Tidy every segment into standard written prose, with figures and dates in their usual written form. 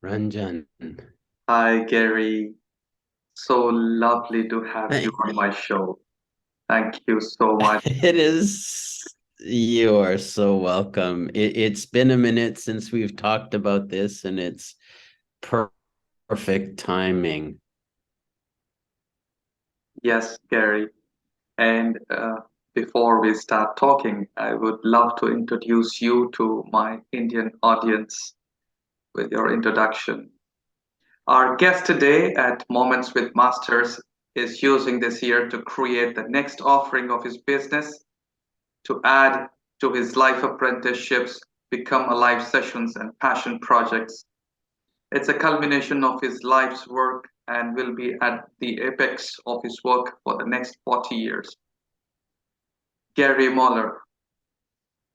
Ranjan. Hi, Gary. So lovely to have you Hey, on my show. Thank you so much. it is. You are so welcome. It's been a minute since we've talked about this, and it's perfect timing. Yes, Gary. And before we start talking, I would love to introduce you to my Indian audience with your introduction. Our guest today at Moments with Masters is using this year to create the next offering of his business to add to his life apprenticeships, become alive sessions, and passion projects. It's a culmination of his life's work and will be at the apex of his work for the next 40 years. Gary Moller.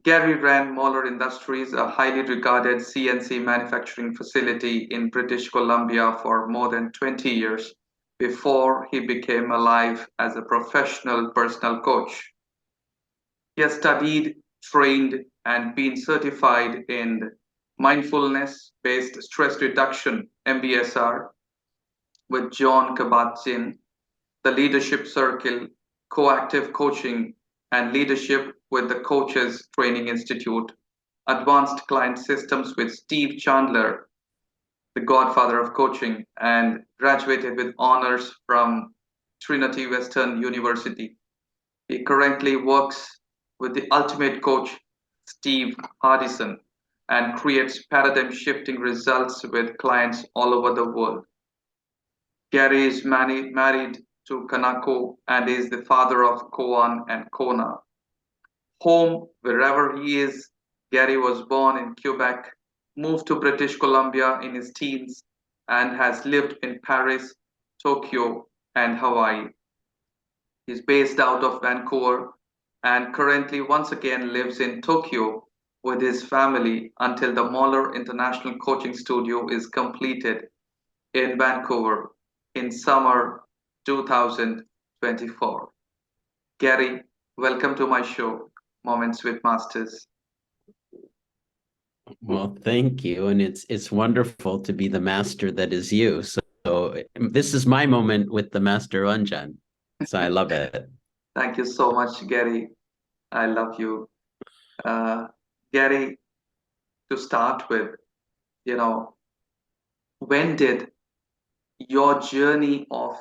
Gary ran Mahler Industries, a highly regarded CNC manufacturing facility in British Columbia for more than 20 years before he became alive as a professional personal coach. He has studied, trained, and been certified in Mindfulness Based Stress Reduction (MBSR) with Jon Kabat-Zinn, the Leadership Circle, Coactive Coaching, and Leadership with the Coaches Training Institute, Advanced Client Systems with Steve Chandler, the godfather of coaching, and graduated with honors from Trinity Western University. He currently works with the ultimate coach, Steve Hardison, and creates paradigm shifting results with clients all over the world. Gary is married to Kanako and is the father of Koan and Kona. Home, wherever he is, Gary was born in Quebec, moved to British Columbia in his teens, and has lived in Paris, Tokyo, and Hawaii. He's based out of Vancouver and currently once again lives in Tokyo with his family until the Mahler International Coaching Studio is completed in Vancouver in summer 2024. Gary, welcome to my show, Moments with Masters. Well, thank you, and it's wonderful to be the master that is you. So this is my moment with the master Ranjan. So I love it. Thank you so much, Gary. I love you. Uh, Gary, to start with, you know, when did your journey of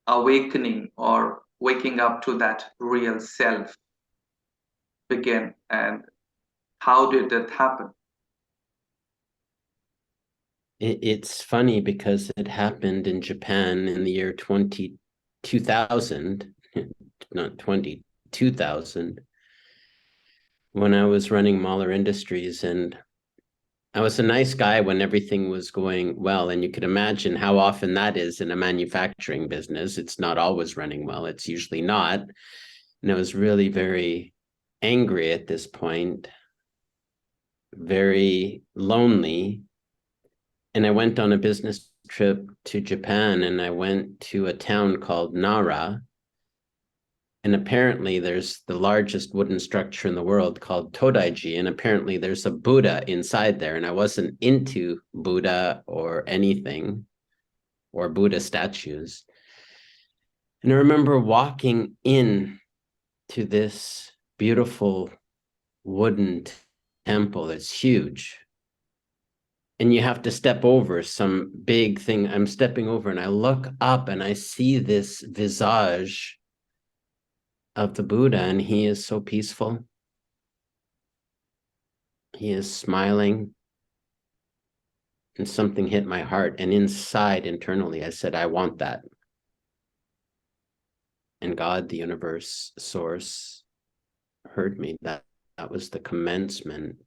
awakening or waking up to that real self begin, and how did that happen? It's funny because it happened in Japan in the year 2000, not 20, 2000, when I was running Mahler Industries. And I was a nice guy when everything was going well. And you could imagine how often that is in a manufacturing business. It's not always running well, it's usually not. And I was really very angry at this point, very lonely. And I went on a business trip to Japan, and I went to a town called Nara. And apparently there's the largest wooden structure in the world called Todaiji. And apparently there's a Buddha inside there. And I wasn't into Buddha or anything or Buddha statues. And I remember walking in to this beautiful wooden temple. It's huge. And you have to step over some big thing. I'm stepping over and I look up and I see this visage of the Buddha, and he is so peaceful. He is smiling, and something hit my heart. And inside, internally, I said, I want that. And God, the universe, source, heard me. That was the commencement.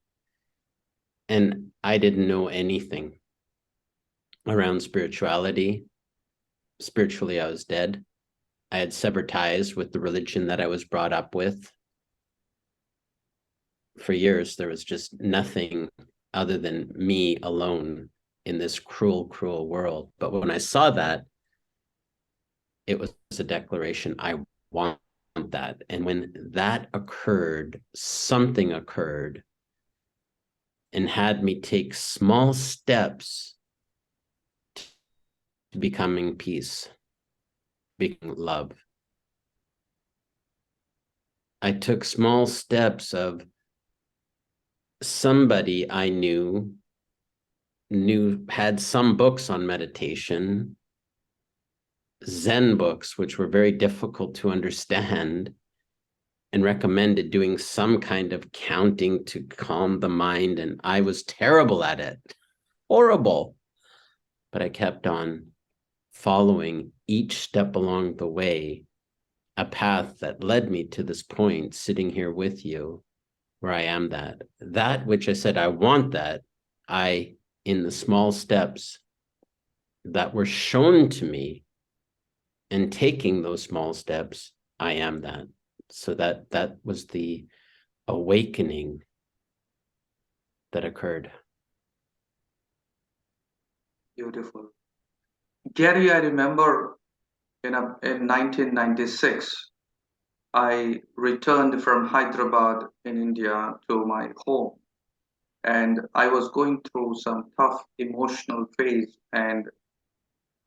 And I didn't know anything around spirituality. Spiritually, I was dead. I had severed ties with the religion that I was brought up with. For years, there was just nothing other than me alone in this cruel, cruel world. But when I saw that, it was a declaration. I want that. And when that occurred, something occurred. and had me take small steps to becoming peace, becoming love. I took small steps of somebody I knew had some books on meditation, Zen books, which were very difficult to understand, and recommended doing some kind of counting to calm the mind. And I was terrible at it, horrible. But I kept on following each step along the way, a path that led me to this point, sitting here with you, where I am that which I said, I want that. In the small steps that were shown to me and taking those small steps, I am that. So that was the awakening that occurred. Beautiful. Gary, I remember in 1996, I returned from Hyderabad in India to my home, and I was going through some tough emotional phase, and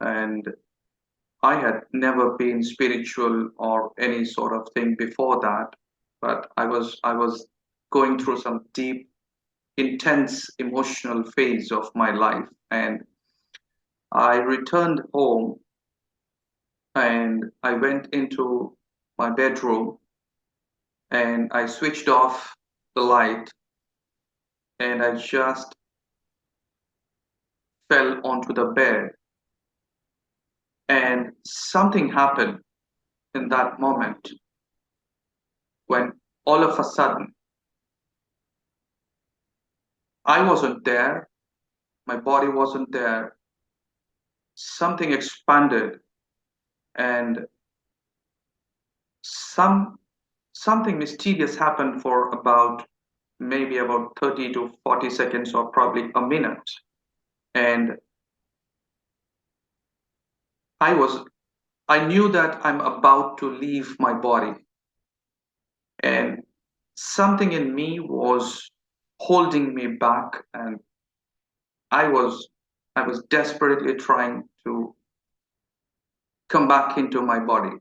I had never been spiritual or any sort of thing before that, but I was going through some deep, intense emotional phase of my life, and I returned home and I went into my bedroom and I switched off the light and I just fell onto the bed. And something happened in that moment when all of a sudden I wasn't there, my body wasn't there, something expanded and some something mysterious happened for maybe about 30 to 40 seconds or probably a minute. And I was I knew that I'm about to leave my body, and something in me was holding me back, and I was I was desperately trying to come back into my body.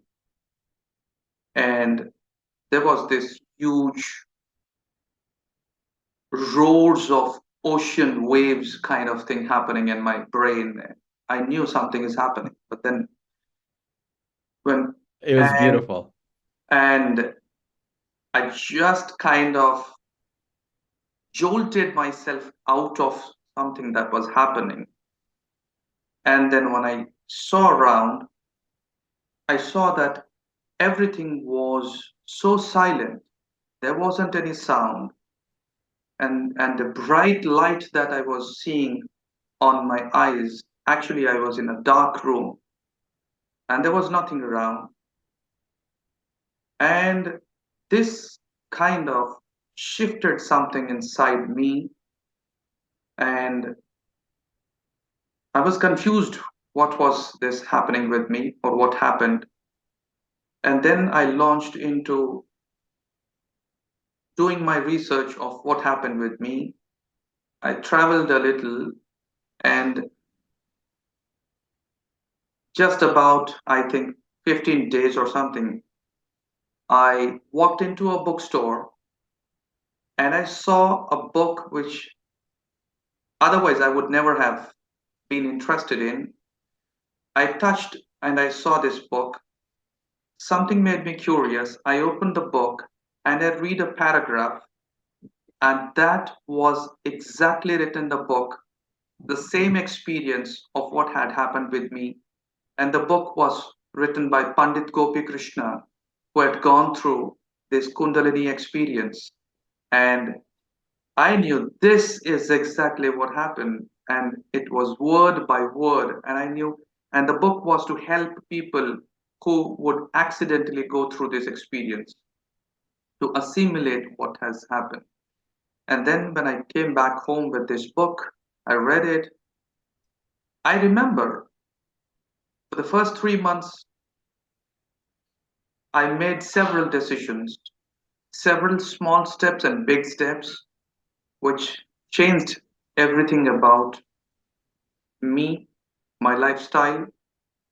And there was this huge roars of ocean waves kind of thing happening in my brain. I knew something is happening, but then when It was and beautiful. and I just kind of jolted myself out of something that was happening. And then when I saw around, I saw that everything was so silent. There wasn't any sound. And the bright light that I was seeing on my eyes, actually, I was in a dark room and there was nothing around. And this kind of shifted something inside me. And I was confused what was this happening with me or what happened. And then I launched into doing my research of what happened with me. I traveled a little and just about, I think, 15 days or something, I walked into a bookstore and I saw a book which otherwise I would never have been interested in. I touched and I saw this book. Something made me curious. I opened the book and I read a paragraph, and that was exactly written in the book, the same experience of what had happened with me. And the book was written by Pandit Gopi Krishna, who had gone through this Kundalini experience. And I knew this is exactly what happened. And it was word by word. And I knew, and the book was to help people who would accidentally go through this experience to assimilate what has happened. And then when I came back home with this book, I read it. I remember for the first 3 months, I made several decisions, several small steps and big steps, which changed everything about me, my lifestyle,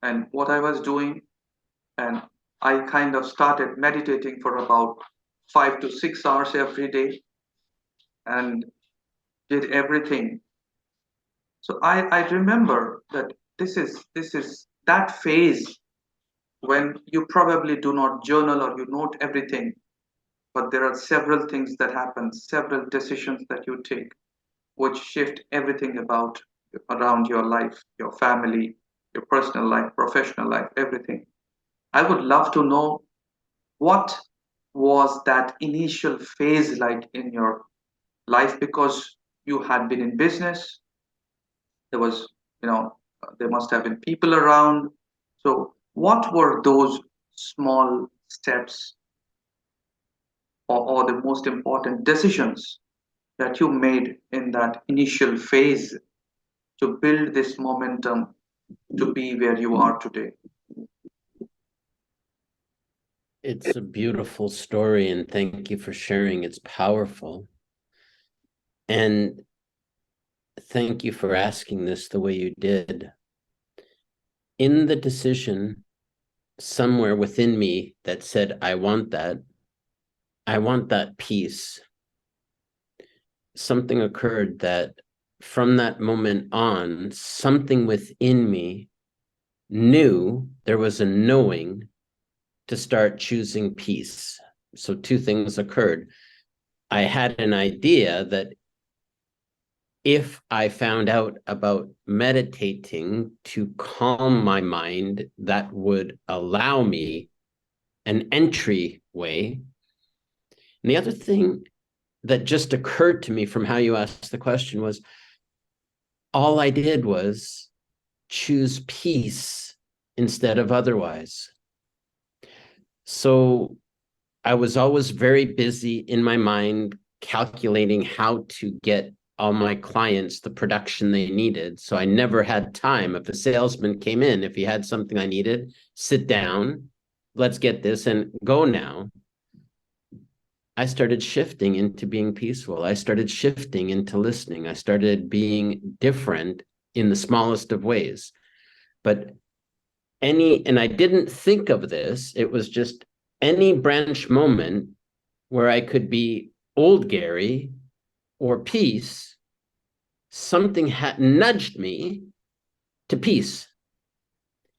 and what I was doing. And I kind of started meditating for about 5 to 6 hours every day and did everything. So I remember that this is that phase when you probably do not journal or you note everything, but there are several things that happen, several decisions that you take, which shift everything about around your life, your family, your personal life, professional life, everything. I would love to know what was that initial phase like in your life, because you had been in business. There was, you know, there must have been people around. So what were those small steps, or the most important decisions that you made in that initial phase to build this momentum to be where you are today? It's a beautiful story, and thank you for sharing. It's powerful. And thank you for asking this the way you did. In the decision, somewhere within me that said, I want that peace, something occurred that from that moment on, something within me knew, there was a knowing to start choosing peace. So two things occurred. I had an idea that if I found out about meditating to calm my mind, that would allow me an entryway. And the other thing that just occurred to me from how you asked the question was, all I did was choose peace instead of otherwise. So I was always very busy in my mind calculating how to get all my clients the production they needed. So I never had time. If a salesman came in, if he had something I needed, sit down, let's get this and go now. I started shifting into being peaceful. I started shifting into listening. I started being different in the smallest of ways. But and I didn't think of this, it was just any branch moment where I could be old Gary or peace, something had nudged me to peace.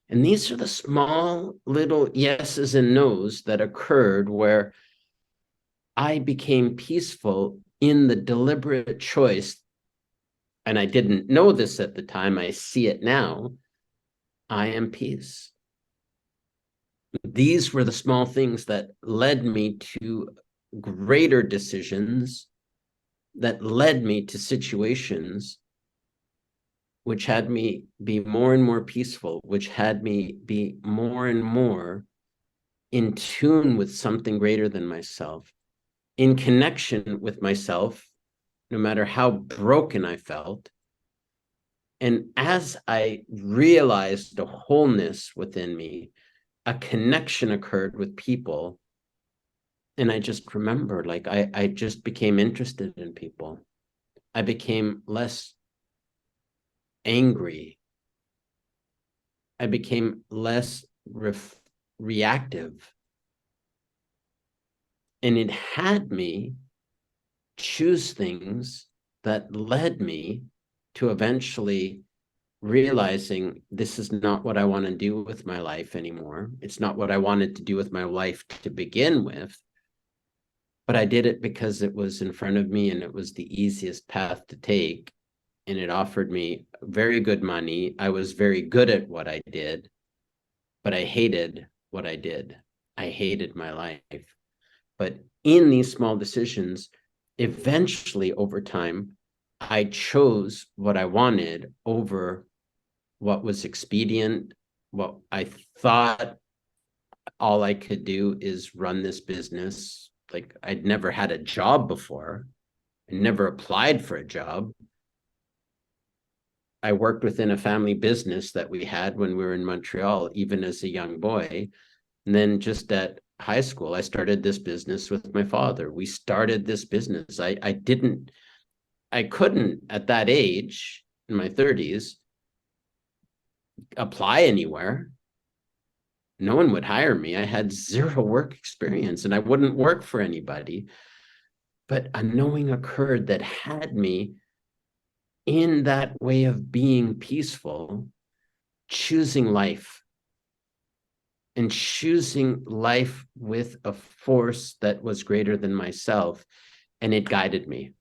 And these are the small little yeses and nos that occurred where I became peaceful in the deliberate choice. And I didn't know this at the time, I see it now. I am peace. These were the small things that led me to greater decisions, that led me to situations which had me be more and more peaceful, which had me be more and more in tune with something greater than myself, in connection with myself, no matter how broken I felt. And as I realized a wholeness within me, a connection occurred with people. And I just remember, like, I just became interested in people. I became less angry. I became less reactive. And it had me choose things that led me to eventually realizing this is not what I want to do with my life anymore. It's not what I wanted to do with my life to begin with. But I did it because it was in front of me and it was the easiest path to take. And it offered me very good money. I was very good at what I did, but I hated what I did. I hated my life. But in these small decisions, eventually over time, I chose what I wanted over what was expedient, what I thought all I could do is run this business. Like, I'd never had a job before. I never applied for a job. I worked within a family business that we had when we were in Montreal, even as a young boy. And then just at high school, I started this business with my father. We started this business. I didn't I couldn't at that age, in my 30s, apply anywhere. No one would hire me. I had zero work experience and I wouldn't work for anybody. But a knowing occurred that had me in that way of being peaceful, choosing life and choosing life with a force that was greater than myself. And it guided me.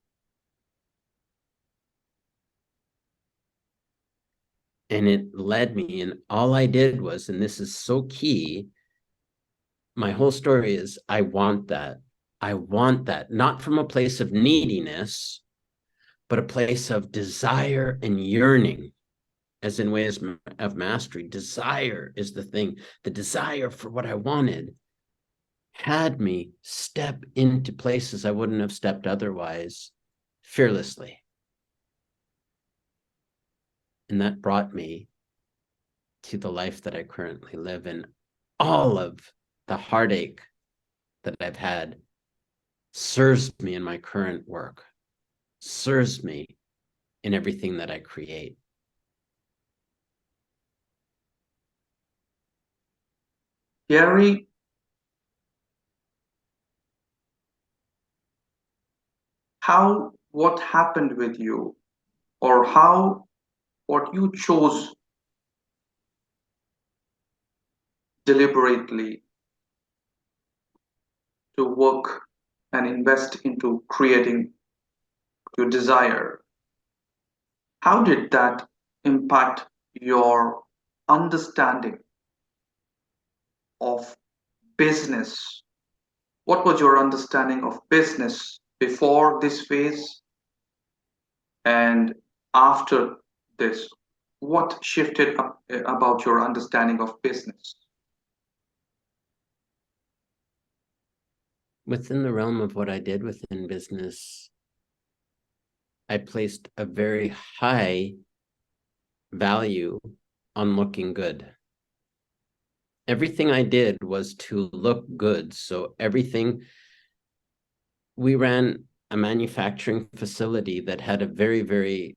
And it led me. And all I did was, and this is so key, my whole story is I want that. I want that, not from a place of neediness, but a place of desire and yearning, as in ways of mastery. Desire is the thing. The desire for what I wanted had me step into places I wouldn't have stepped otherwise, fearlessly. And that brought me to the life that I currently live in. All of the heartache that I've had serves me in my current work, serves me in everything that I create. Gary, what happened with you, or what you chose deliberately to work and invest into creating your desire? How did that impact your understanding of business? What was your understanding of business before this phase and after this? What shifted up, about your understanding of business? Within the realm of what I did within business, I placed a very high value on looking good. Everything I did was to look good. So we ran a manufacturing facility that had a very, very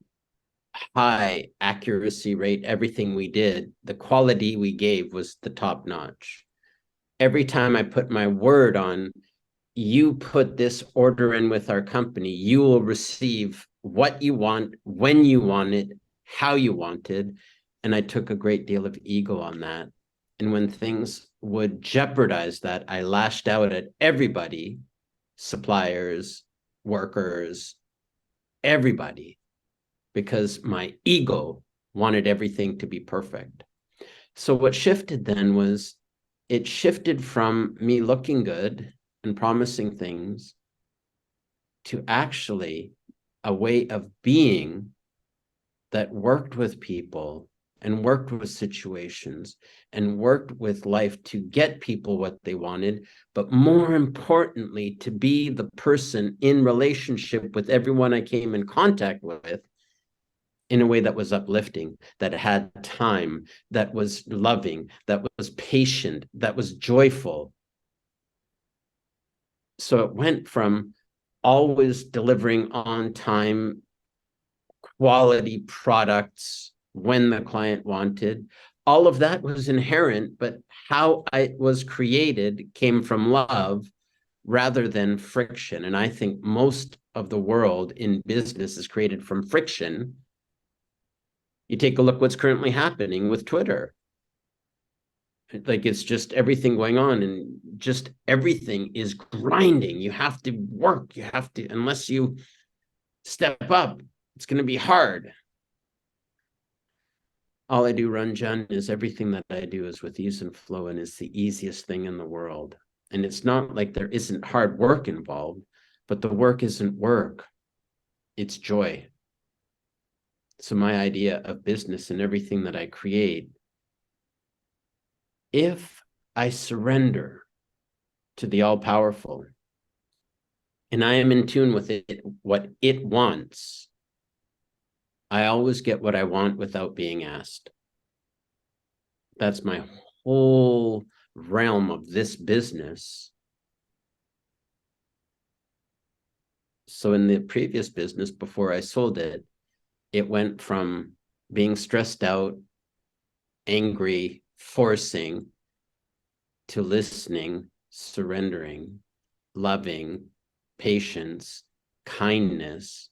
high accuracy rate. Everything we did, the quality we gave was the top notch. Every time I put my word on, you put this order in with our company, you will receive what you want, when you want it, how you want it. And I took a great deal of ego on that. And when things would jeopardize that, I lashed out at everybody, suppliers, workers, everybody, because my ego wanted everything to be perfect. So what shifted then was it shifted from me looking good and promising things to actually a way of being that worked with people and worked with situations and worked with life to get people what they wanted, but more importantly, to be the person in relationship with everyone I came in contact with in a way that was uplifting, that had time, that was loving, that was patient, that was joyful. So it went from always delivering on time, quality products when the client wanted. All of that was inherent, but how it was created came from love rather than friction. And I think most of the world in business is created from friction. You take a look what's currently happening with Twitter. Like it's just everything going on and just everything is grinding. You have to work. You have to, unless you step up, it's going to be hard. All I do, Ranjan, is everything that I do is with ease and flow and it's the easiest thing in the world. And it's not like there isn't hard work involved, but the work isn't work. It's joy. So my idea of business and everything that I create, if I surrender to the all-powerful and I am in tune with it, what it wants, I always get what I want without being asked. That's my whole realm of this business. So in the previous business, before I sold it, it went from being stressed out, angry, forcing, to listening, surrendering, loving, patience, kindness.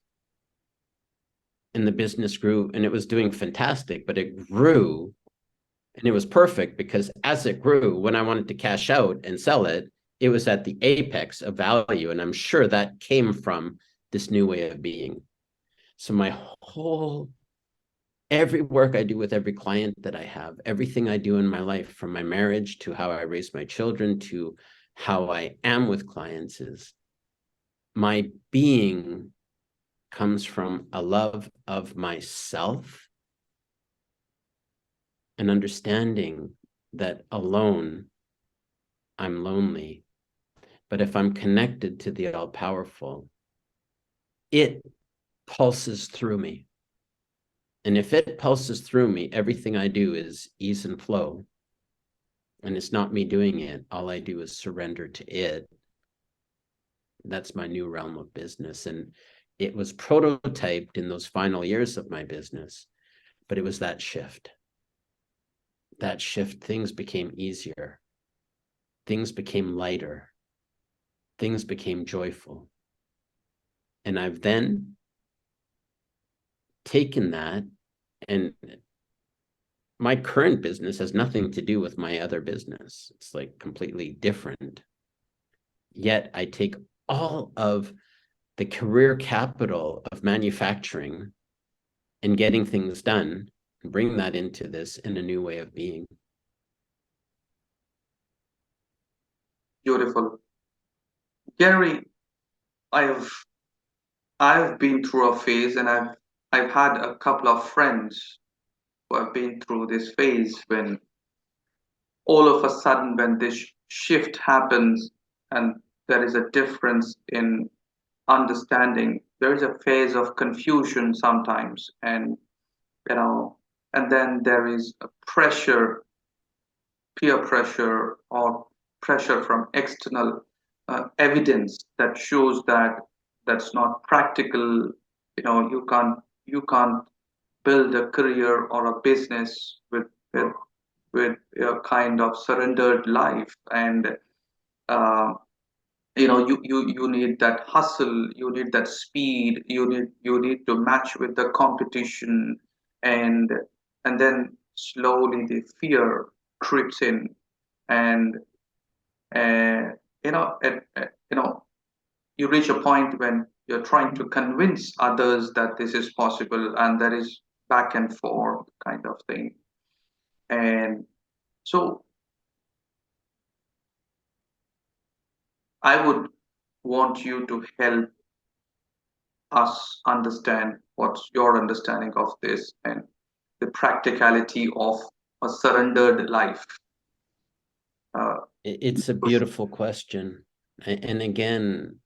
And the business grew, and it was doing fantastic, but it grew, and it was perfect because as it grew, when I wanted to cash out and sell it, it was at the apex of value. And I'm sure that came from this new way of being. So my whole, every work I do with every client that I have, everything I do in my life, from my marriage to how I raise my children to how I am with clients, is my being comes from a love of myself, an understanding that alone I'm lonely. But if I'm connected to the all-powerful, it pulses through me. And if it pulses through me, everything I do is ease and flow. And it's not me doing it. All I do is surrender to it. That's my new realm of business. And it was prototyped in those final years of my business, but it was that shift. That shift, things became easier. Things became lighter. Things became joyful. And I've then taken that, and my current business has nothing to do with my other business. It's like completely different. Yet I take all of the career capital of manufacturing and getting things done and bring that into this in a new way of being. Beautiful. Gary, I've I've been through a phase, and I've had a couple of friends who have been through this phase when all of a sudden when this shift happens and there is a difference in understanding, there is a phase of confusion sometimes, and you know, and then there is a pressure, peer pressure, or pressure from external evidence that shows that that's not practical. You know, you can't build a career or a business with with a kind of surrendered life, and uh, you need that hustle, you need that speed, you need to match with the competition, and and then slowly the fear creeps in, and uh, you reach a point when you're trying to convince others that this is possible, and there is back and forth kind of thing. And so I would want you to help us understand what's your understanding of this and the practicality of a surrendered life. Uh, It's a beautiful question. And again,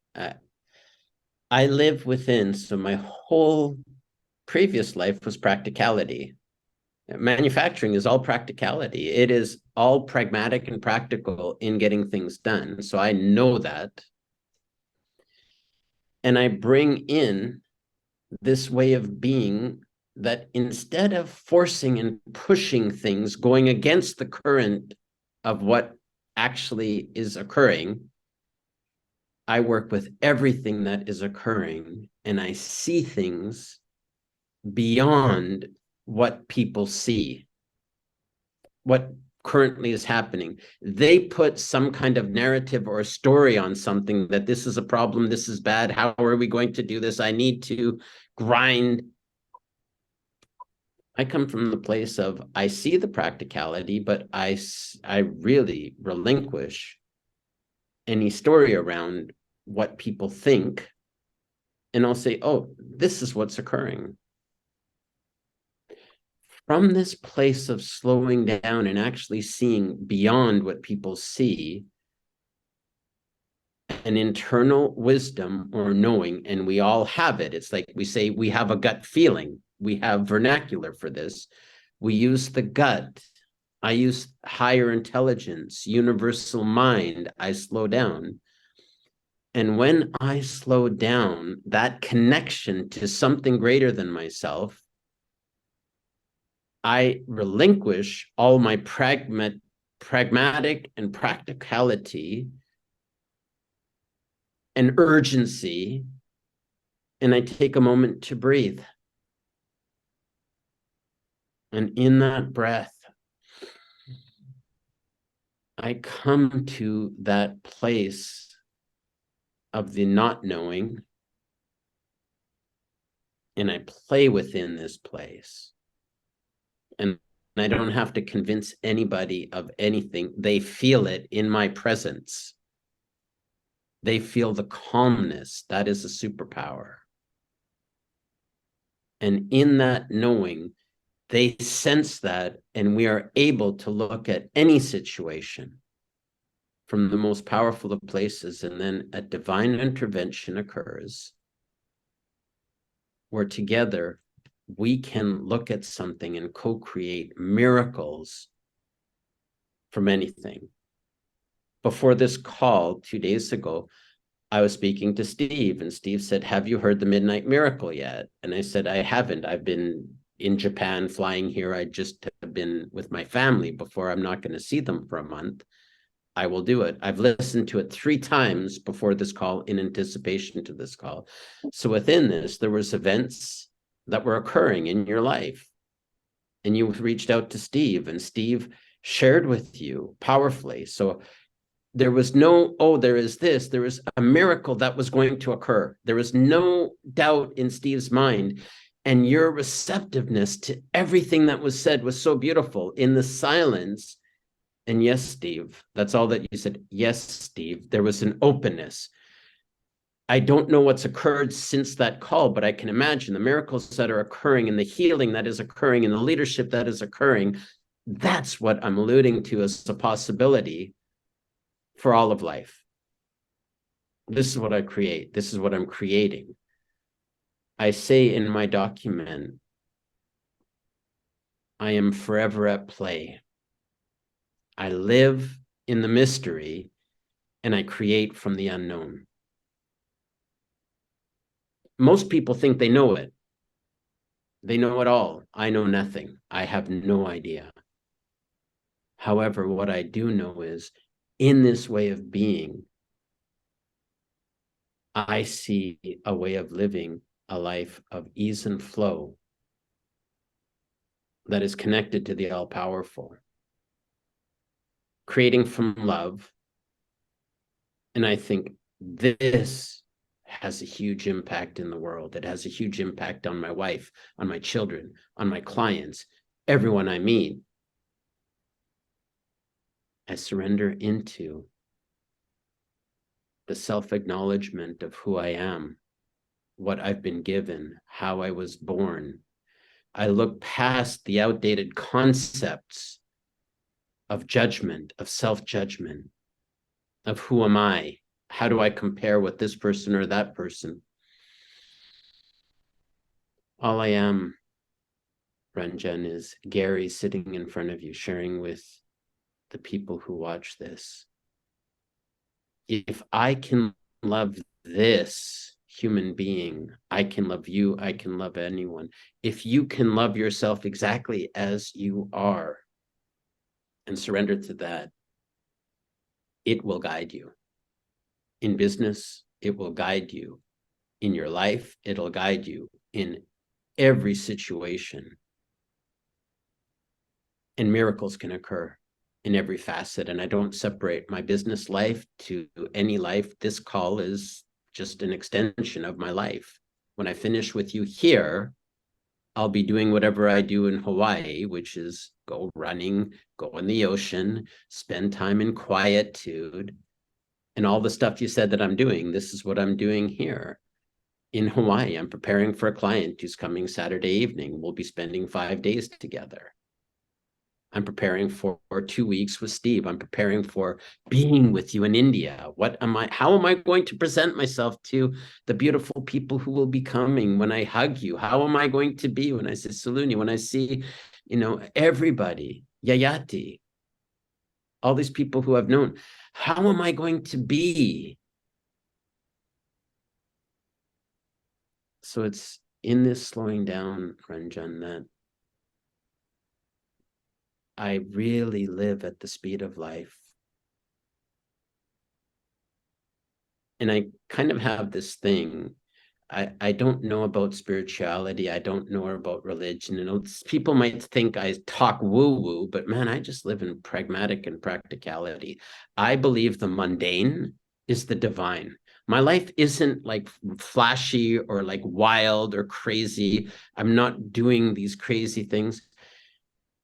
I live within, so my whole previous life was practicality. Manufacturing is all practicality. It is all pragmatic and practical in getting things done. So I know that. And I bring in this way of being that instead of forcing and pushing things, going against the current of what actually is occurring, I work with everything that is occurring, and I see things beyond what people see, what currently is happening. They put some kind of narrative or a story on something, that this is a problem, this is bad, how are we going to do this, I need to grind. I come from the place of, I see the practicality, but I really relinquish any story around what people think, and I'll say, oh, this is what's occurring. From this place of slowing down and actually seeing beyond what people see, an internal wisdom or knowing, and we all have it. It's like we say we have a gut feeling. We have vernacular for this. We use the gut. I use higher intelligence, universal mind. I slow down. And when I slow down, that connection to something greater than myself, I relinquish all my pragmatic and practicality and urgency, and I take a moment to breathe. And in that breath, I come to that place of the not knowing, and I play within this place. And I don't have to convince anybody of anything. They feel it in my presence. They feel the calmness. That is a superpower. And in that knowing, they sense that, and we are able to look at any situation from the most powerful of places. And then a divine intervention occurs where together we can look at something and co-create miracles from anything. Before this call 2 days ago, I was speaking to Steve, and Steve said, "Have you heard the Midnight Miracle yet?" And I said, "I haven't. I've been in Japan flying here. I just have been with my family before. I'm not going to see them for a month. I will do it." I've listened to it 3 times before this call in anticipation to this call. So within this, there was events that were occurring in your life. And you reached out to Steve, and Steve shared with you powerfully. So there was no, oh, there is this, there was a miracle that was going to occur. There was no doubt in Steve's mind. And your receptiveness to everything that was said was so beautiful in the silence. And yes, Steve, that's all that you said. Yes, Steve, there was an openness. I don't know what's occurred since that call, but I can imagine the miracles that are occurring and the healing that is occurring and the leadership that is occurring. That's what I'm alluding to as a possibility for all of life. This is what I create. This is what I'm creating. I say in my document, I am forever at play. I live in the mystery and I create from the unknown. Most people think they know it. They know it all. I know nothing. I have no idea. However, what I do know is in this way of being, I see a way of living a life of ease and flow that is connected to the all-powerful, creating from love. And I think this has a huge impact in the world. It has a huge impact on my wife, on my children, on my clients, everyone I meet. I surrender into the self-acknowledgement of who I am, what I've been given, how I was born. I look past the outdated concepts of judgment, of self-judgment, of who am I? How do I compare with this person or that person? All I am, Ranjan, is Gary sitting in front of you, sharing with the people who watch this. If I can love this human being, I can love you, I can love anyone. If you can love yourself exactly as you are and surrender to that, it will guide you. In business, it will guide you. In your life, it'll guide you in every situation. And miracles can occur in every facet. And I don't separate my business life to any life. This call is just an extension of my life. When I finish with you here, I'll be doing whatever I do in Hawaii, which is go running, go in the ocean, spend time in quietude, and all the stuff you said that I'm doing. This is what I'm doing here. In Hawaii, I'm preparing for a client who's coming Saturday evening. We'll be spending 5 days together. I'm preparing for 2 weeks with Steve. I'm preparing for being with you in India. How am I going to present myself to the beautiful people who will be coming when I hug you? How am I going to be when I say Saluni, when I see, everybody, Yayati, all these people who I've known? How am I going to be So it's in this slowing down, Ranjan, that I really live at the speed of life. And I kind of have this thing. I don't know about spirituality. I don't know about religion. You know, people might think I talk woo-woo, but man, I just live in pragmatic and practicality. I believe the mundane is the divine. My life isn't like flashy or like wild or crazy. I'm not doing these crazy things.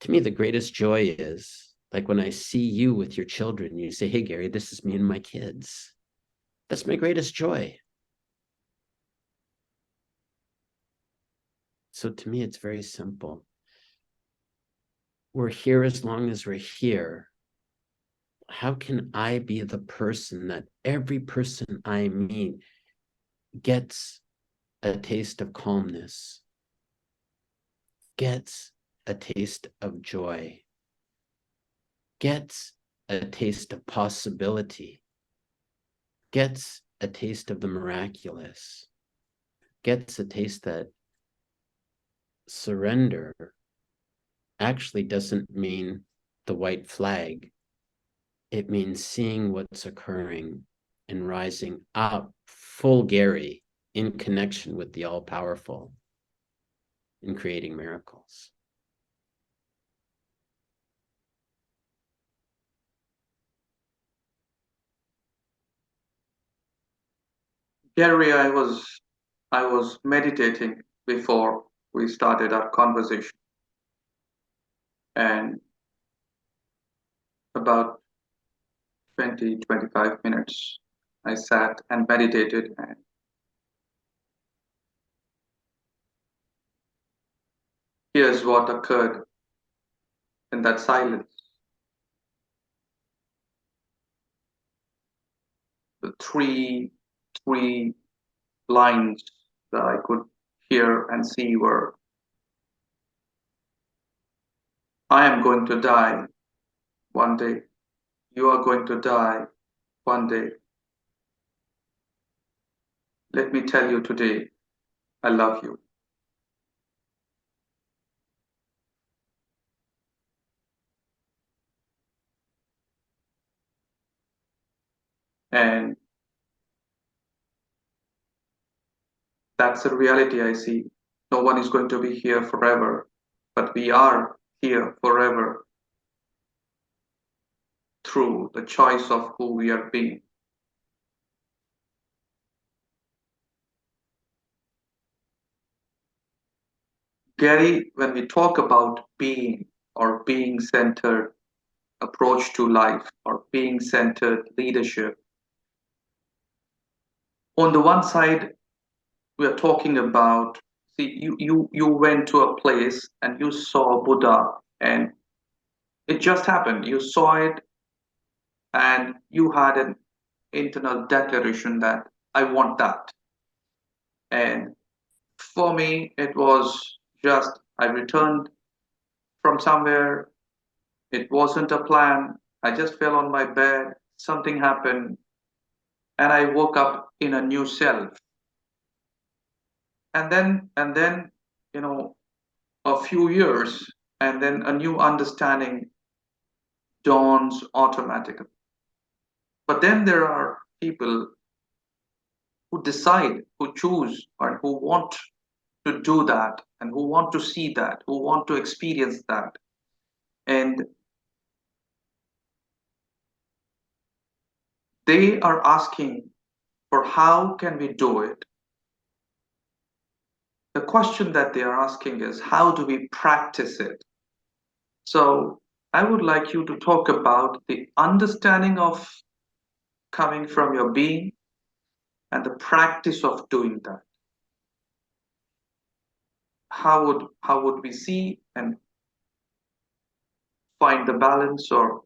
To me, the greatest joy is like when I see you with your children, you say, hey, Gary, this is me and my kids. That's my greatest joy. So to me, it's very simple. We're here as long as we're here. How can I be the person that every person I meet gets a taste of calmness, gets a taste of joy, gets a taste of possibility, gets a taste of the miraculous, gets a taste that surrender actually doesn't mean the white flag. It means seeing what's occurring and rising up full Gary in connection with the all-powerful in creating miracles. Gary, I was meditating before we started our conversation, and about 20-25 minutes I sat and meditated, and here's what occurred in that silence. The three lines that I could hear and see were, I am going to die one day. You are going to die one day. Let me tell you today, I love you. And that's the reality I see. No one is going to be here forever, but we are here forever through the choice of who we are being. Gary, when we talk about being or being centered approach to life or being centered leadership, on the one side, we are talking about, see, you went to a place and you saw Buddha, and it just happened. You saw it and you had an internal declaration that I want that. And for me, it was just I returned from somewhere. It wasn't a plan. I just fell on my bed. Something happened, and I woke up in a new self. And then, you know, a few years, and then a new understanding dawns automatically. But then there are people who decide, who choose, and who want to do that, and who want to see that, who want to experience that. And they are asking for how can we do it? The question that they are asking is how do we practice it? So I would like you to talk about the understanding of coming from your being and the practice of doing that. How would we see and find the balance, or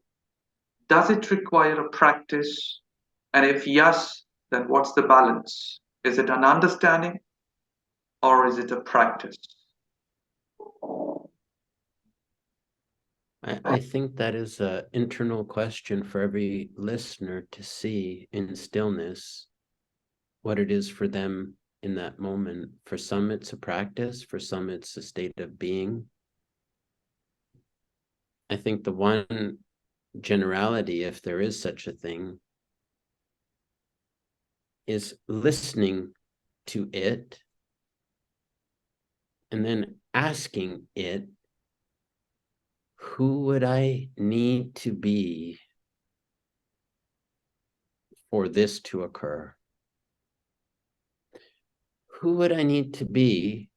does it require a practice? And if yes, then what's the balance? Is it an understanding or is it a practice? I think that is an internal question for every listener to see in stillness what it is for them in that moment. For some, it's a practice. For some, it's a state of being. I think the one generality, if there is such a thing, is listening to it and then asking it, who would I need to be for this to occur? Who would I need to be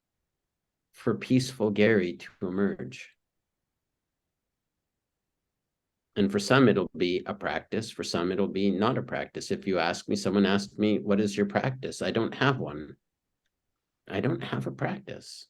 for peaceful Gary to emerge? And for some, it'll be a practice. For some, it'll be not a practice. If you ask me, someone asked me, what is your practice? I don't have one. I don't have a practice.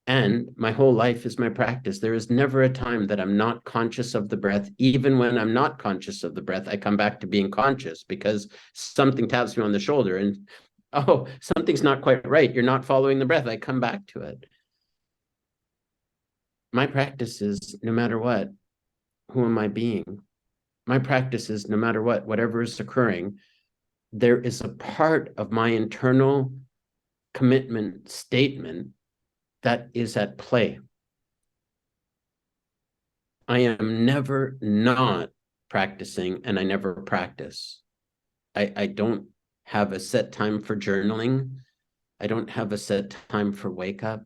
And my whole life is my practice. There is never a time that I'm not conscious of the breath. Even when I'm not conscious of the breath, I come back to being conscious because something taps me on the shoulder and, oh, something's not quite right. You're not following the breath. I come back to it. My practice is no matter what, who am I being? My practice is no matter what, whatever is occurring, there is a part of my internal commitment statement that is at play. I am never not practicing, and I never practice. I don't have a set time for journaling. I don't have a set time for wake up.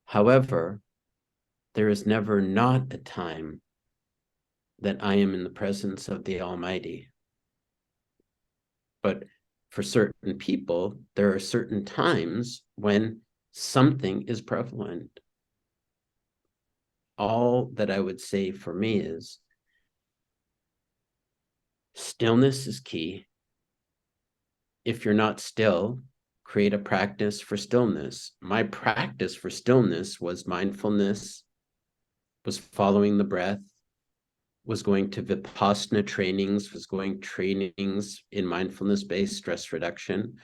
However, there is never not a time that I am in the presence of the Almighty. But for certain people, there are certain times when something is prevalent. All that I would say for me is stillness is key. If you're not still, create a practice for stillness. My practice for stillness was mindfulness, was following the breath, was going to Vipassana trainings, was going trainings in mindfulness-based stress reduction.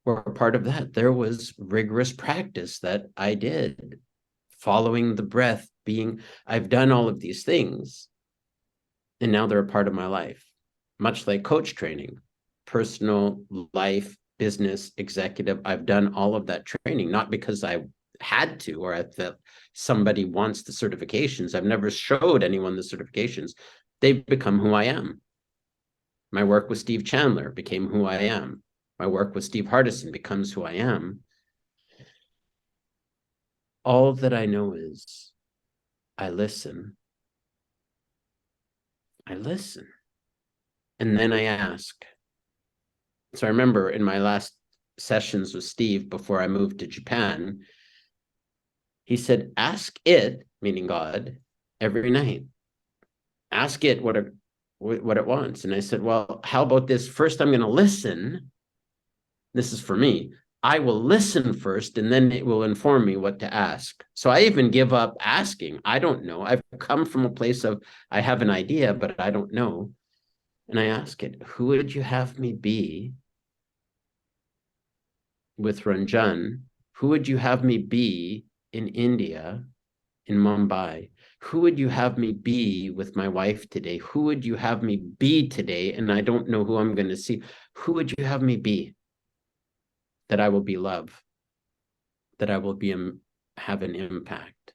Or part of that, there was rigorous practice that I did, following the breath, I've done all of these things, and now they're a part of my life, much like coach training, personal, life, business, executive. I've done all of that training, not because I had to, or I felt somebody wants the certifications. I've never showed anyone the certifications. They've become who I am. My work with Steve Chandler became who I am. My work with Steve Hardison becomes who I am. All that I know is I listen. I listen. And then I ask. So I remember in my last sessions with Steve before I moved to Japan, he said, ask it, meaning God, every night. Ask it what it wants. And I said, well, how about this? First, I'm going to listen. This is for me. I will listen first, and then it will inform me what to ask. So I even give up asking. I don't know. I've come from a place of, I have an idea, but I don't know. And I ask it, who would you have me be with Ranjan? Who would you have me be in India, in Mumbai? Who would you have me be with my wife today? Who would you have me be today? And I don't know who I'm going to see. Who would you have me be? That I will be love, that I will be have an impact.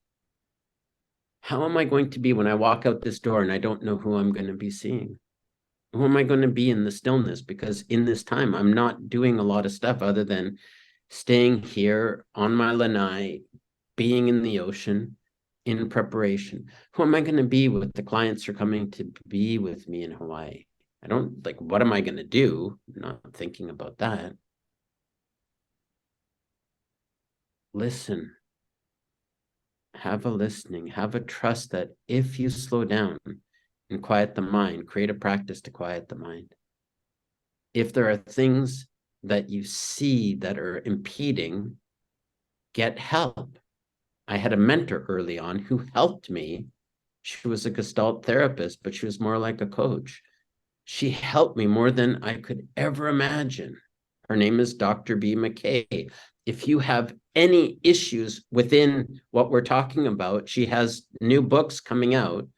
How am I going to be when I walk out this door and I don't know who I'm going to be seeing? Who am I going to be in the stillness? Because in this time, I'm not doing a lot of stuff other than staying here on my lanai, being in the ocean, in preparation. Who am I going to be with the clients who are coming to be with me in Hawaii? I don't like, what am I going to do? I'm not thinking about that. Listen. Have a listening, have a trust that if you slow down and quiet the mind, create a practice to quiet the mind. If there are things that you see that are impeding, get help. I had a mentor early on who helped me. She was a Gestalt therapist, but she was more like a coach. She helped me more than I could ever imagine. Her name is Dr. B. McKay. If you have any issues within what we're talking about, she has new books coming out.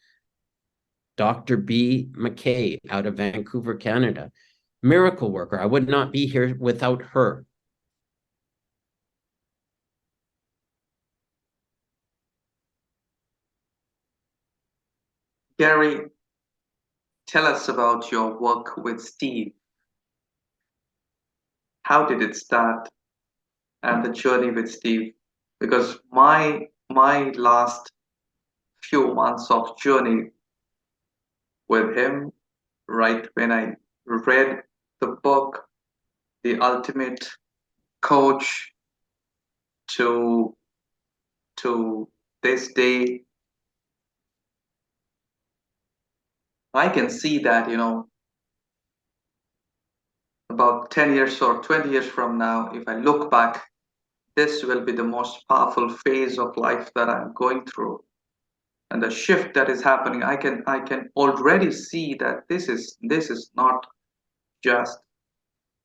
Dr. B. McKay out of Vancouver, Canada. Miracle worker. I would not be here without her. Gary, tell us about your work with Steve. How did it start and the journey with Steve? Because my last few months of journey with him, right when I read the book, The Ultimate Coach, to to this day, I can see that, about 10 years or 20 years from now, if I look back, this will be the most powerful phase of life that I'm going through. And the shift that is happening, I can already see that this is not just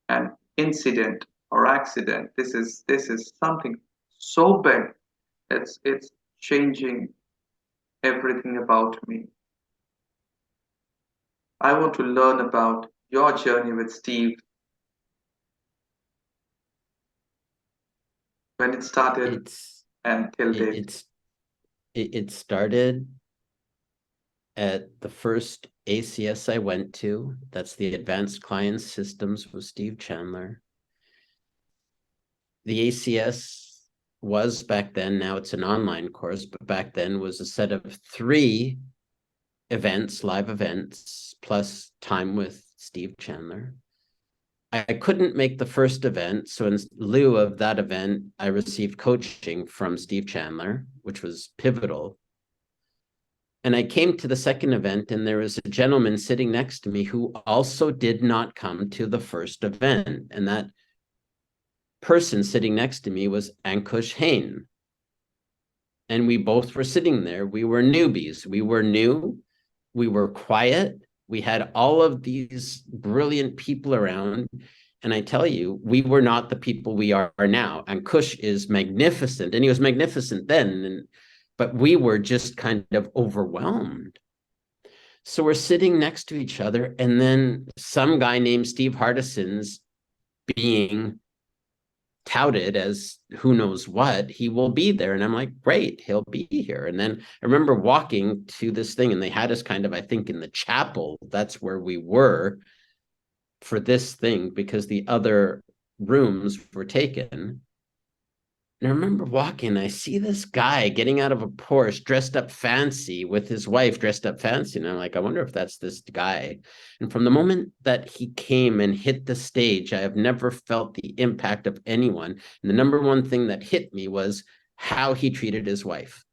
an incident or accident. This is something so big. It's changing everything about me. I want to learn about your journey with Steve, when it started It's and till it, date. it's it started at the first ACS I went to. That's the Advanced Client Systems with Steve Chandler. The ACS was back then, now it's an online course, but back then was a set of 3 events, live events, plus time with Steve Chandler. I couldn't make the first event, so in lieu of that event, I received coaching from Steve Chandler, which was pivotal. And I came to the second event, and there was a gentleman sitting next to me who also did not come to the first event. And that person sitting next to me was Ankush Hain. And we both were sitting there. We were newbies. We were new. We were quiet. We had all of these brilliant people around. And I tell you, we were not the people we are now. And Kush is magnificent, and he was magnificent then, but we were just kind of overwhelmed. So we're sitting next to each other, and then some guy named Steve Hardison's being touted as who knows what, he will be there. And I'm like, great, he'll be here. And then I remember walking to this thing, and they had us kind of, I think, in the chapel. That's where we were for this thing, because the other rooms were taken. And I remember walking, I see this guy getting out of a Porsche dressed up fancy with his wife dressed up fancy. And I'm like, I wonder if that's this guy. And from the moment that he came and hit the stage, I have never felt the impact of anyone. And the number one thing that hit me was how he treated his wife,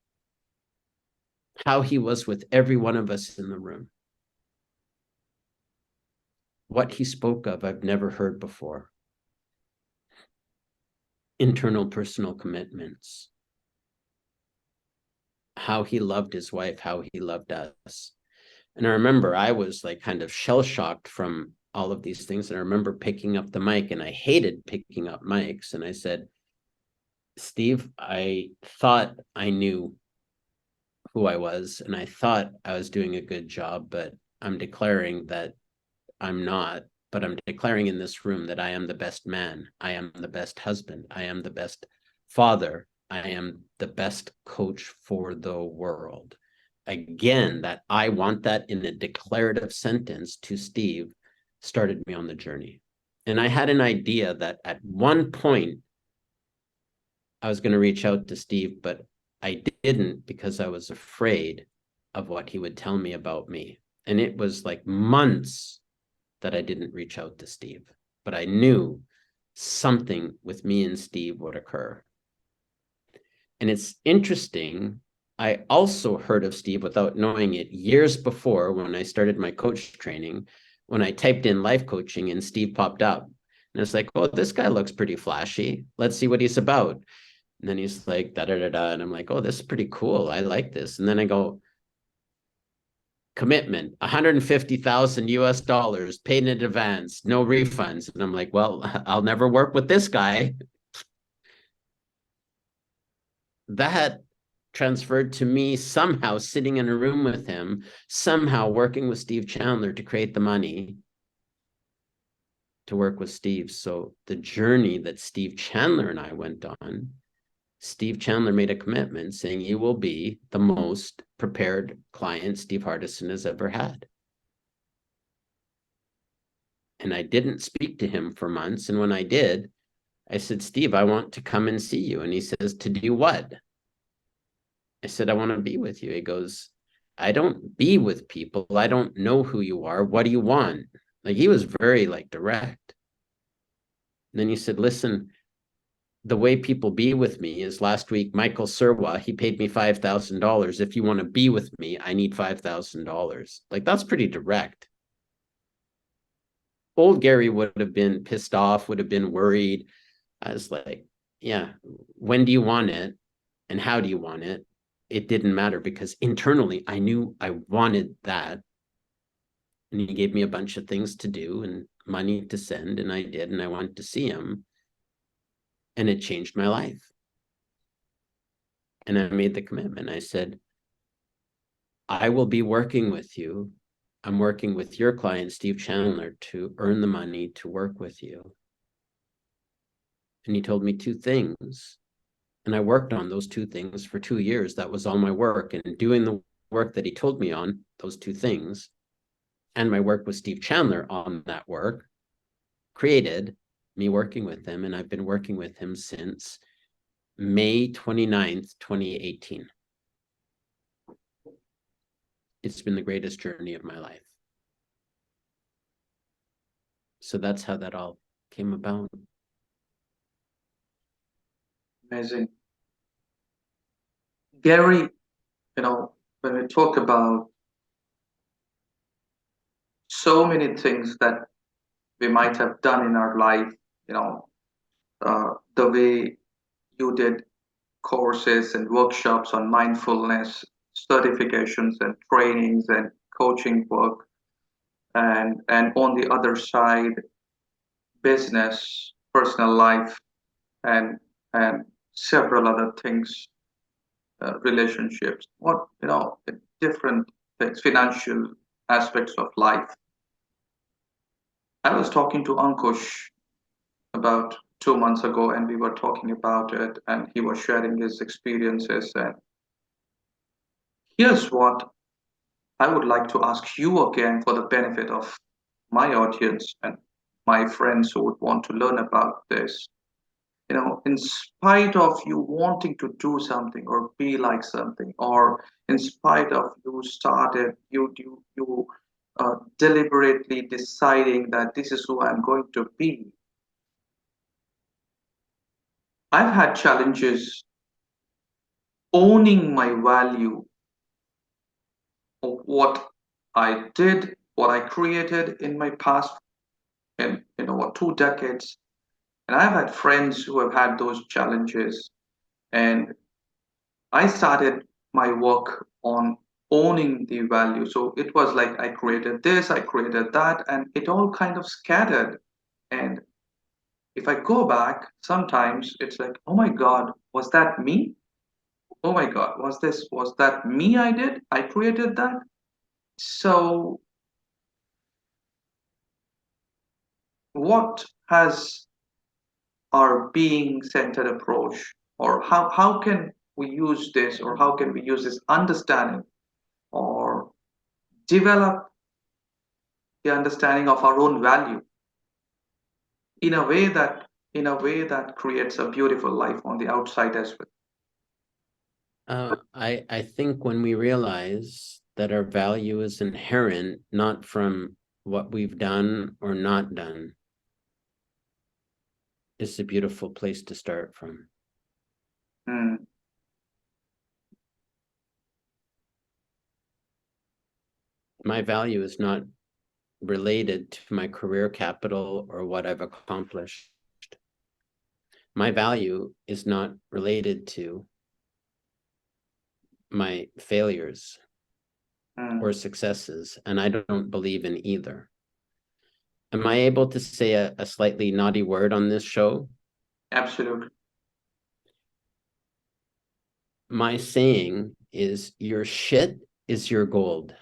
how he was with every one of us in the room. What he spoke of, I've never heard before. Internal personal commitments, how he loved his wife, how he loved us. And I remember I was like kind of shell shocked from all of these things. And I remember picking up the mic, and I hated picking up mics. And I said, Steve, I thought I knew who I was, and I thought I was doing a good job, but I'm declaring that I'm not. But I'm declaring in this room that I am the best man. I am the best husband. I am the best father. I am the best coach for the world. Again, that I want that in a declarative sentence to Steve started me on the journey. And I had an idea that at one point I was going to reach out to Steve, but I didn't, because I was afraid of what he would tell me about me. And it was like months that I didn't reach out to Steve, but I knew something with me and Steve would occur. And it's interesting, I also heard of Steve without knowing it years before, when I started my coach training, when I typed in life coaching and Steve popped up. And it's like, oh, this guy looks pretty flashy. Let's see what he's about. And then he's like, da da da da. And I'm like, oh, this is pretty cool. I like this. And then I go, commitment, 150,000 US dollars paid in advance, no refunds. And I'm like, well, I'll never work with this guy. That transferred to me somehow sitting in a room with him, somehow working with Steve Chandler to create the money to work with Steve. So the journey that Steve Chandler and I went on Steve Chandler made a commitment saying, you will be the most prepared client Steve Hardison has ever had. And I didn't speak to him for months. And when I did, I said, Steve, I want to come and see you. And he says, to do what? I said, I want to be with you. He goes, I don't be with people. I don't know who you are. What do you want? Like, he was very like direct. And then he said, listen, the way people be with me is last week, Michael Serwa, he paid me $5,000. If you want to be with me, I need $5,000. Like, that's pretty direct. Old Gary would have been pissed off, would have been worried. I was like, yeah, when do you want it? And how do you want it? It didn't matter because internally I knew I wanted that. And he gave me a bunch of things to do and money to send, and I did, and I wanted to see him. And it changed my life. And I made the commitment. I said, I will be working with you. I'm working with your client, Steve Chandler, to earn the money to work with you. And he told me two things. And I worked on those two things for 2 years. That was all my work. And doing the work that he told me on, those two things, and my work with Steve Chandler on that work, created me working with him. And I've been working with him since May 29th, 2018. It's been the greatest journey of my life. So that's how that all came about. Amazing. Gary, when we talk about so many things that we might have done in our life, the way you did courses and workshops on mindfulness, certifications and trainings and coaching work, and on the other side, business, personal life, and and several other things, relationships, different things, financial aspects of life. I was talking to Ankush about 2 months ago, and we were talking about it, and he was sharing his experiences. And here's what I would like to ask you again for the benefit of my audience and my friends who would want to learn about this. In spite of you wanting to do something or be like something, or in spite of you deliberately deciding that this is who I'm going to be, I've had challenges owning my value of what I did, what I created in my past, in 2 decades. And I've had friends who have had those challenges. And I started my work on owning the value. So it was like I created this, I created that, and it all kind of scattered. And if I go back, sometimes it's like, oh my God, was that me? Oh my God, was that me I did? I created that? So what has our being centered approach, or how can we use this, or how can we use this understanding or develop the understanding of our own value in a way that creates a beautiful life on the outside as well? I think when we realize that our value is inherent, not from what we've done or not done, is a beautiful place to start from. Mm, My value is not related to my career capital or what I've accomplished. My value is not related to my failures or mm, successes, and I don't believe in either. Am I able to say a slightly naughty word on this show? absolutely. My saying is, your shit is your gold.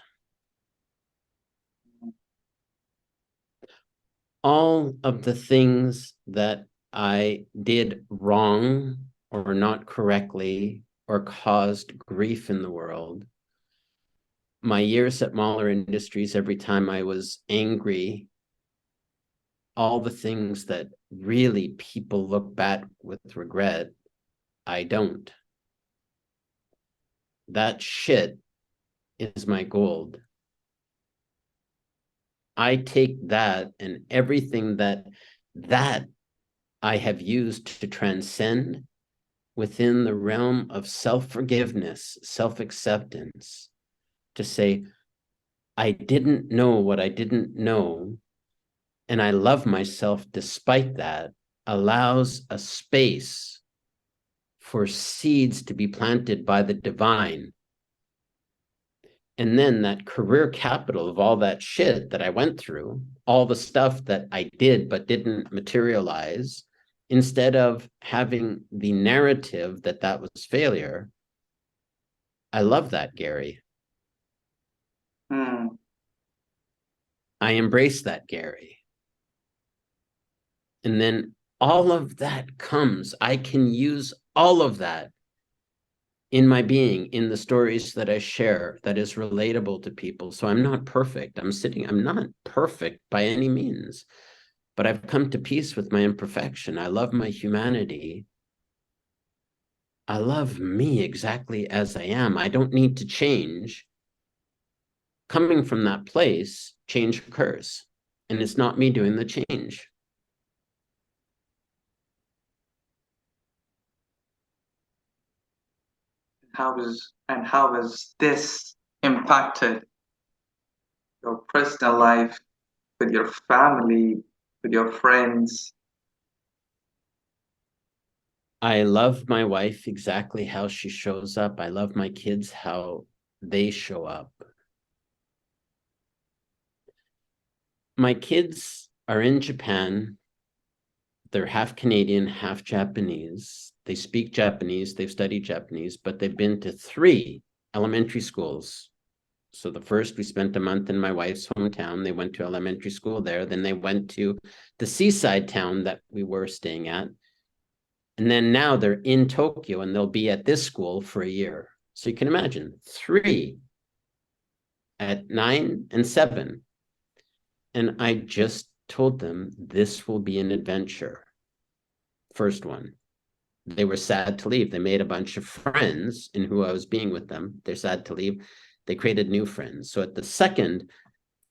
All of the things that I did wrong or not correctly or caused grief in the world. My years at Mahler Industries, every time I was angry, all the things that really people look back with regret, I don't. That shit is my gold. I take that and everything that I have used to transcend within the realm of self-forgiveness, self-acceptance, to say, I didn't know what I didn't know, and I love myself despite that, allows a space for seeds to be planted by the divine. And then that career capital of all that shit that I went through, all the stuff that I did but didn't materialize, instead of having the narrative that that was failure, I love that, Gary. Hmm. I embrace that, Gary. And then all of that comes. I can use all of that in my being, in the stories that I share, that is relatable to people. So I'm not perfect. I'm not perfect by any means, but I've come to peace with my imperfection. I love my humanity. I love me exactly as I am. I don't need to change. Coming from that place, change occurs. And it's not me doing the change. How has this impacted your personal life, with your family, with your friends? I love my wife exactly how she shows up. I love my kids how they show up. My kids are in Japan. They're half Canadian, half Japanese. They speak Japanese, they've studied Japanese, but they've been to 3 elementary schools. So the first, we spent a month in my wife's hometown. They went to elementary school there. Then they went to the seaside town that we were staying at. And then now they're in Tokyo and they'll be at this school for a year. So you can imagine 3 at 9 and 7. And I just told them this will be an adventure. First one. They were sad to leave. They made a bunch of friends in who I was being with them. They're sad to leave. They created new friends. So at the second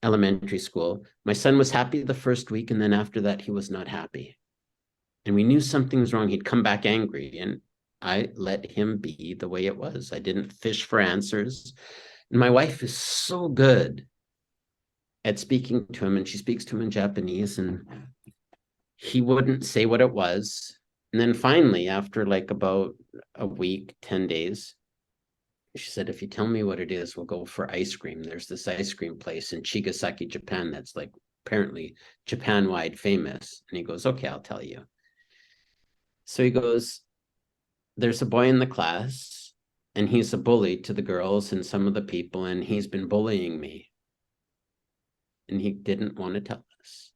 elementary school, my son was happy the first week, and then after that, he was not happy. And we knew something was wrong. He'd come back angry, and I let him be the way it was. I didn't fish for answers. And my wife is so good at speaking to him, and she speaks to him in Japanese, and he wouldn't say what it was. And then finally, after like about a week, 10 days, she said, if you tell me what it is, we'll go for ice cream. There's this ice cream place in Chigasaki, Japan, that's like apparently Japan-wide famous. And he goes, okay, I'll tell you. So he goes, there's a boy in the class and he's a bully to the girls and some of the people, and he's been bullying me. And he didn't want to tell us.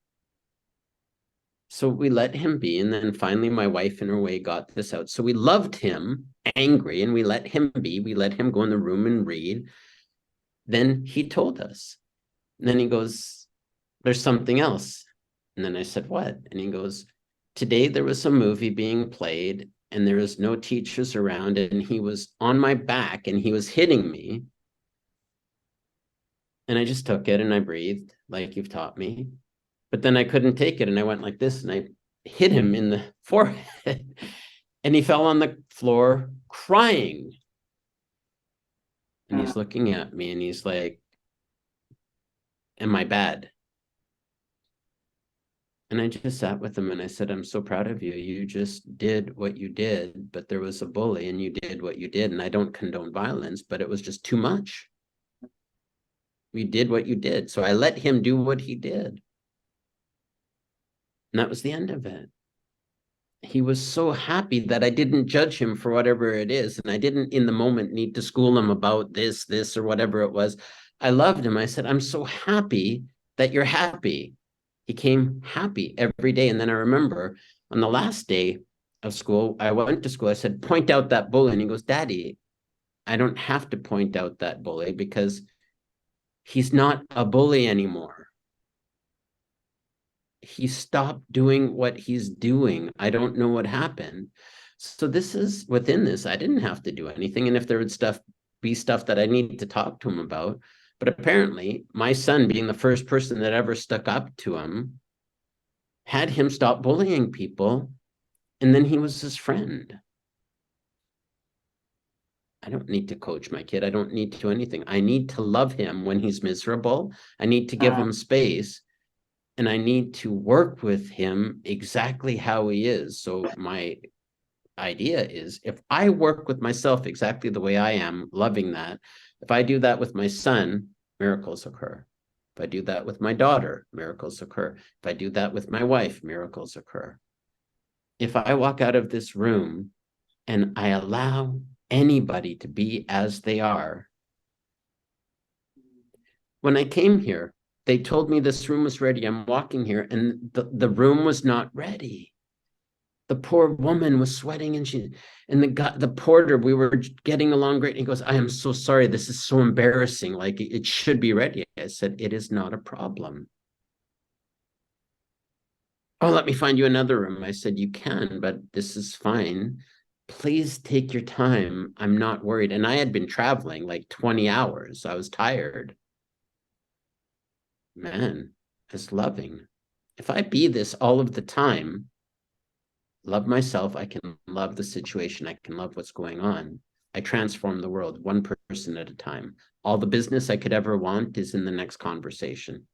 So we let him be. And then finally, my wife, in her way, got this out. So we loved him angry and we let him be. We let him go in the room and read. Then he told us. And then he goes, there's something else. And then I said, what? And he goes, today there was a movie being played and there was no teachers around, and he was on my back and he was hitting me. And I just took it and I breathed like you've taught me. But then I couldn't take it and I went like this and I hit him in the forehead and he fell on the floor crying. And he's looking at me and he's like, am I bad? And I just sat with him and I said, I'm so proud of you. You just did what you did, but there was a bully and you did what you did. And I don't condone violence, but it was just too much. You did what you did. So I let him do what he did. And that was the end of it. He was so happy that I didn't judge him for whatever it is. And I didn't in the moment need to school him about this, or whatever it was. I loved him. I said, I'm so happy that you're happy. He came happy every day. And then I remember on the last day, of school. I went to school. I said, point out that bully. And he goes, Daddy, I don't have to point out that bully because he's not a bully anymore. He stopped doing what he's doing. I don't know what happened. So this is within this. I didn't have to do anything. And if there would be stuff that I need to talk to him about, but apparently my son, being the first person that ever stuck up to him, had him stop bullying people. And then he was his friend. I don't need to coach my kid. I don't need to do anything. I need to love him when he's miserable. I need to give him space, and I need to work with him exactly how he is. So my idea is, if I work with myself exactly the way I am, loving that, if I do that with my son, miracles occur. If I do that with my daughter, miracles occur. If I do that with my wife, miracles occur. If I walk out of this room and I allow anybody to be as they are. When I came here, they told me this room was ready. I'm walking here and the room was not ready. The poor woman was sweating and the porter, we were getting along great. And he goes, I am so sorry. This is so embarrassing. Like, it should be ready. I said, it is not a problem. Oh, let me find you another room. I said, you can, but this is fine. Please take your time. I'm not worried. And I had been traveling like 20 hours. I was tired. Man, it's loving. If I be this all of the time, love myself, I can love the situation, I can love what's going on. I transform the world one person at a time. All the business I could ever want is in the next conversation.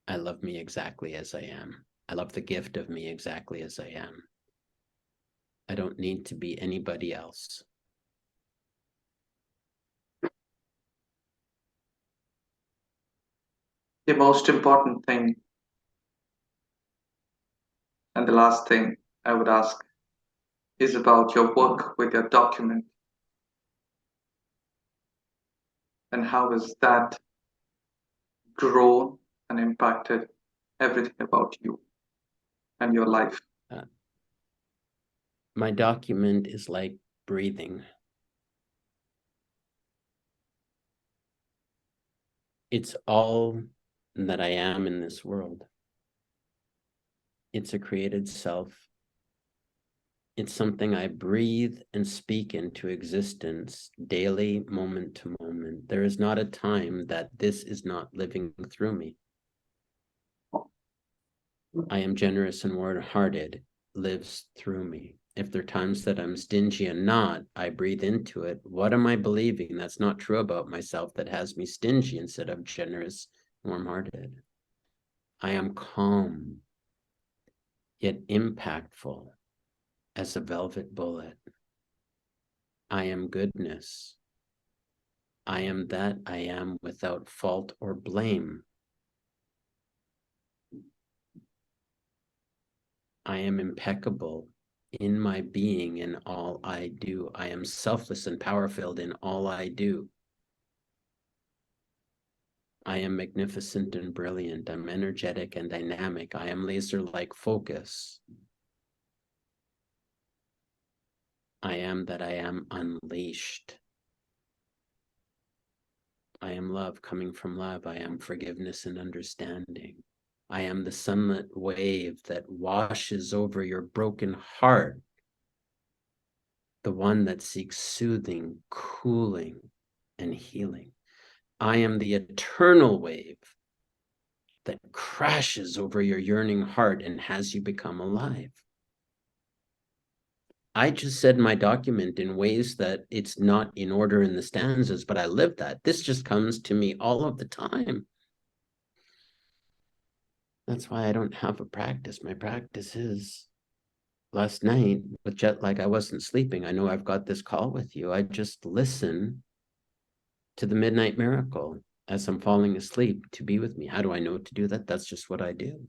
I love me exactly as I am. I love the gift of me exactly as I am. I don't need to be anybody else. The most important thing, and the last thing I would ask, is about your work with your document, and how has that grown and impacted everything about you and your life? My document is like breathing. It's all that I am in this world. It's a created self. It's something I breathe and speak into existence daily, moment to moment. There is not a time that this is not living through me. I am generous and warm-hearted, lives through me. If there are times that I'm stingy and not, I breathe into it. What am I believing that's not true about myself that has me stingy instead of generous, warm-hearted? I am calm, yet impactful as a velvet bullet. I am goodness. I am that I am without fault or blame. I am impeccable in my being in all I do. I am selfless and power-filled in all I do. I am magnificent and brilliant. I'm energetic and dynamic. I am laser-like focus. I am that I am unleashed. I am love coming from love. I am forgiveness and understanding. I am the sunlit wave that washes over your broken heart, the one that seeks soothing, cooling, and healing. I am the eternal wave that crashes over your yearning heart and has you become alive. I just said my document in ways that it's not in order in the stanzas, but I live that. This just comes to me all of the time. That's why I don't have a practice. My practice is last night with jet lag, I wasn't sleeping. I know I've got this call with you. I just listen to the midnight miracle as I'm falling asleep to be with me. How do I know to do that? That's just what I do.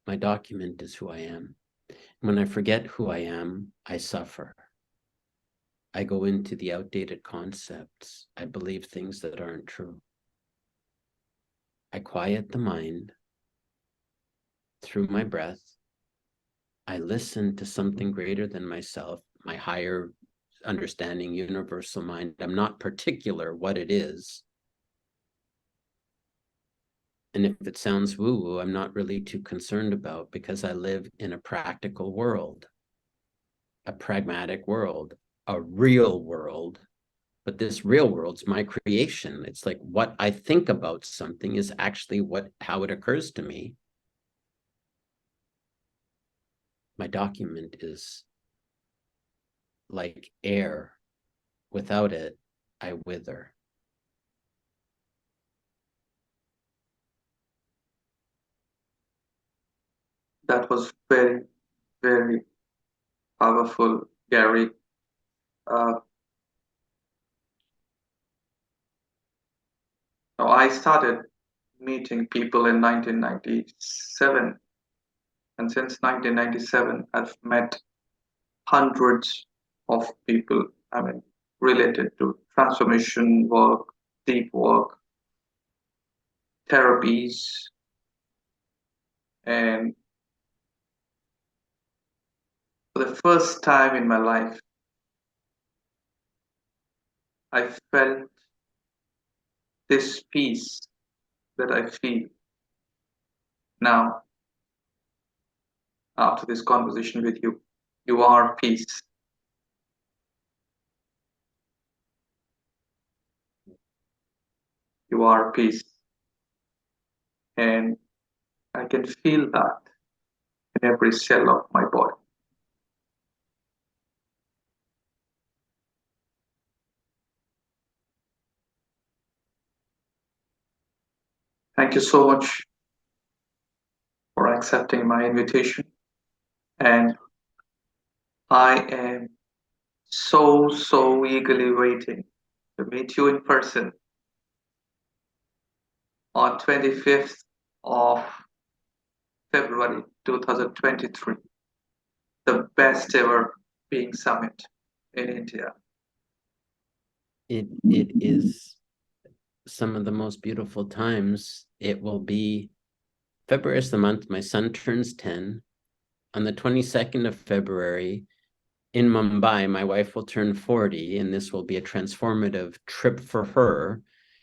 My document is who I am. When I forget who I am, I suffer. I go into the outdated concepts. I believe things that aren't true. I quiet the mind through my breath. I listen to something greater than myself, my higher understanding, universal mind. I'm not particular what it is. And if it sounds woo-woo, I'm not really too concerned about, because I live in a practical world, a pragmatic world, a real world. But this real world's my creation. It's like what I think about something is actually how it occurs to me. My document is like air. Without it, I wither. That was very, very powerful, Gary. Uh, Now, I started meeting people in 1997, and since 1997, I've met hundreds of people, I mean, related to transformation work, deep work, therapies, and for the first time in my life, I felt this peace that I feel now after this conversation with you. You are peace. You are peace. And I can feel that in every cell of my body. Thank you so much for accepting my invitation. And I am so eagerly waiting to meet you in person on 25th of February 2023, the best ever being summit in India. It is some of the most beautiful times. It will be February is the month my son turns 10. On the 22nd of February in Mumbai, my wife will turn 40, and this will be a transformative trip for her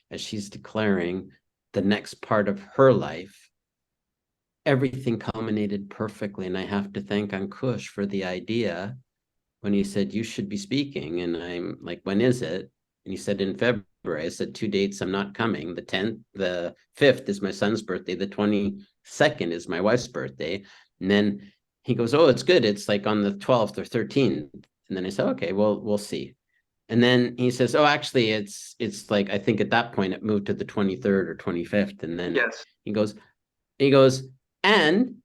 as she's declaring the next part of her life. Everything culminated perfectly, and I have to thank Ankush for the idea when he said, you should be speaking. And I'm like, when is it? And he said, in February. I said, 2 dates, I'm not coming. The 10th, the 5th is my son's birthday. The 22nd is my wife's birthday. And then he goes, oh, it's good. It's like on the 12th or 13th. And then I said, okay, well, we'll see. And then he says, oh, actually, it's like, I think at that point it moved to the 23rd or 25th. And then Yes. he goes, and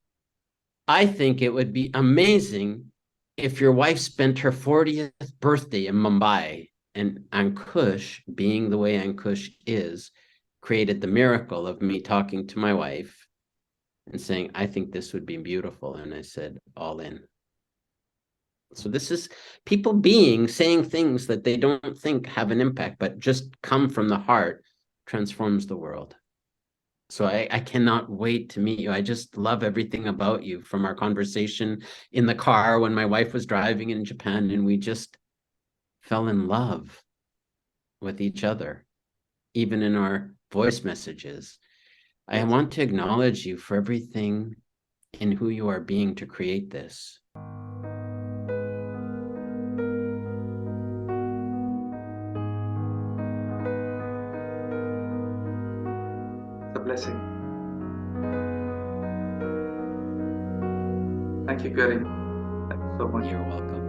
I think it would be amazing if your wife spent her 40th birthday in Mumbai. And Ankush, being the way Ankush is, created the miracle of me talking to my wife and saying, I think this would be beautiful. And I said, all in. So this is people saying things that they don't think have an impact, but just come from the heart, transforms the world. So I cannot wait to meet you. I just love everything about you, from our conversation in the car when my wife was driving in Japan, and we just fell in love with each other, even in our voice messages. I Yes. want to acknowledge you for everything in who you are being to create this. It's a blessing. Thank you, Gary. Thank you so much. You're welcome.